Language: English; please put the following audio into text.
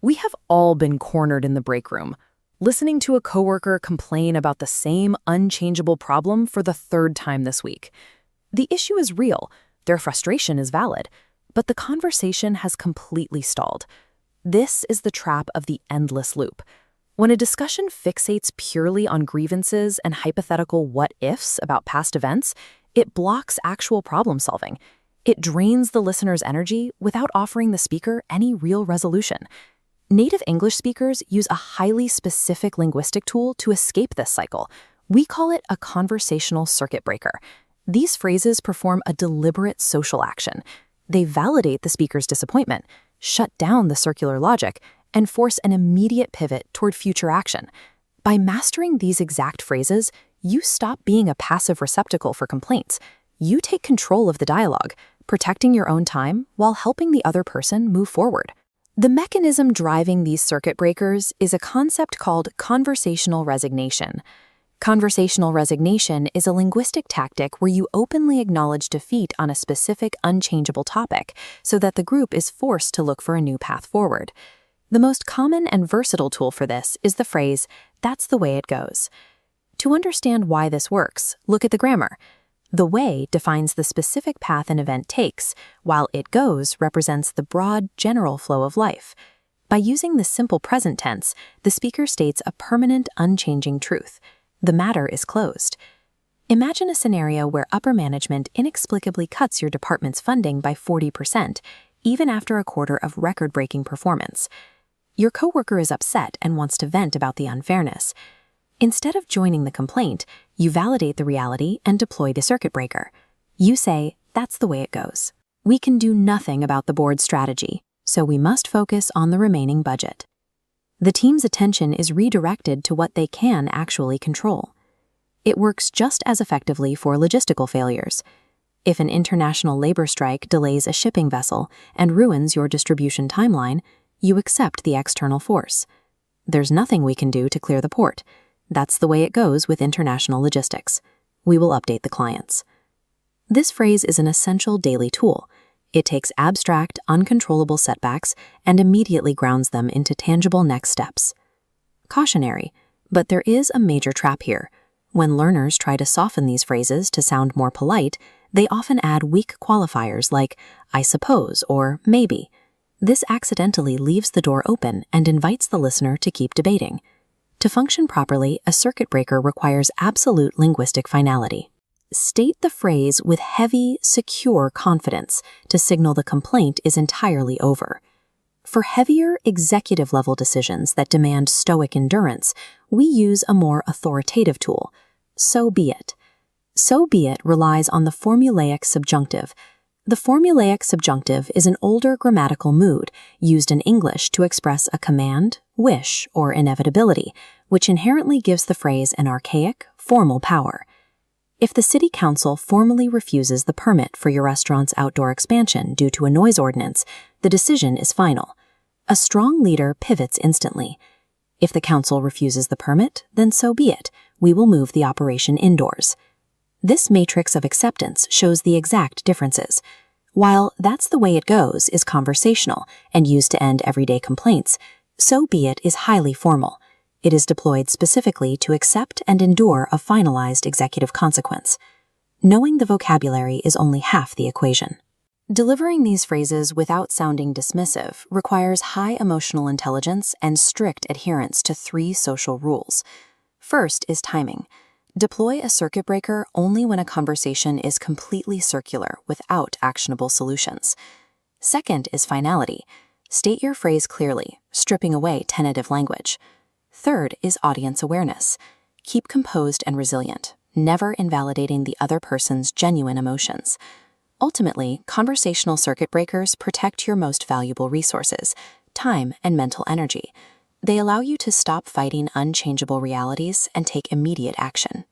We have all been cornered in the break room, listening to a coworker complain about the same unchangeable problem for the third time this week. The issue is real, their frustration is valid, but the conversation has completely stalled. This is the trap of the endless loop. When a discussion fixates purely on grievances and hypothetical what-ifs about past events, it blocks actual problem solving. It drains the listener's energy without offering the speaker any real resolution. Native English speakers use a highly specific linguistic tool to escape this cycle. We call it a conversational circuit breaker. These phrases perform a deliberate social action. They validate the speaker's disappointment, shut down the circular logic, and force an immediate pivot toward future action. By mastering these exact phrases, you stop being a passive receptacle for complaints. You take control of the dialogue, protecting your own time while helping the other person move forward. The mechanism driving these circuit breakers is a concept called conversational resignation. Conversational resignation is a linguistic tactic where you openly acknowledge defeat on a specific unchangeable topic so that the group is forced to look for a new path forward. The most common and versatile tool for this is the phrase, "That's the way it goes." To understand why this works, look at the grammar. The way defines the specific path an event takes, while it goes represents the broad, general flow of life. By using the simple present tense, the speaker states a permanent, unchanging truth. The matter is closed. Imagine a scenario where upper management inexplicably cuts your department's funding by 40%, even after a quarter of record-breaking performance. Your coworker is upset and wants to vent about the unfairness. Instead of joining the complaint, you validate the reality and deploy the circuit breaker. You say, "That's the way it goes. We can do nothing about the board's strategy, so we must focus on the remaining budget." The team's attention is redirected to what they can actually control. It works just as effectively for logistical failures. If an international labor strike delays a shipping vessel and ruins your distribution timeline, you accept the external force. There's nothing we can do to clear the port. That's the way it goes with international logistics. We will update the clients. This phrase is an essential daily tool. It takes abstract, uncontrollable setbacks and immediately grounds them into tangible next steps. Cautionary, but there is a major trap here. When learners try to soften these phrases to sound more polite, they often add weak qualifiers like "I suppose" or "maybe." This accidentally leaves the door open and invites the listener to keep debating. To function properly, a circuit breaker requires absolute linguistic finality. State the phrase with heavy, secure confidence to signal the complaint is entirely over. For heavier, executive-level decisions that demand stoic endurance, we use a more authoritative tool. So be it. So be it relies on the formulaic subjunctive. The formulaic subjunctive is an older grammatical mood used in English to express a command, wish, or inevitability, which inherently gives the phrase an archaic, formal power. If the city council formally refuses the permit for your restaurant's outdoor expansion due to a noise ordinance, the decision is final. A strong leader pivots instantly. If the council refuses the permit, then so be it. We will move the operation indoors. This matrix of acceptance shows the exact differences. While "that's the way it goes" is conversational and used to end everyday complaints, "so be it" is highly formal. It is deployed specifically to accept and endure a finalized executive consequence. Knowing the vocabulary is only half the equation. Delivering these phrases without sounding dismissive requires high emotional intelligence and strict adherence to 3 social rules. First is timing. Deploy a circuit breaker only when a conversation is completely circular without actionable solutions. Second is finality. State your phrase clearly, stripping away tentative language. Third is audience awareness. Keep composed and resilient, never invalidating the other person's genuine emotions. Ultimately, conversational circuit breakers protect your most valuable resources, time and mental energy. They allow you to stop fighting unchangeable realities and take immediate action.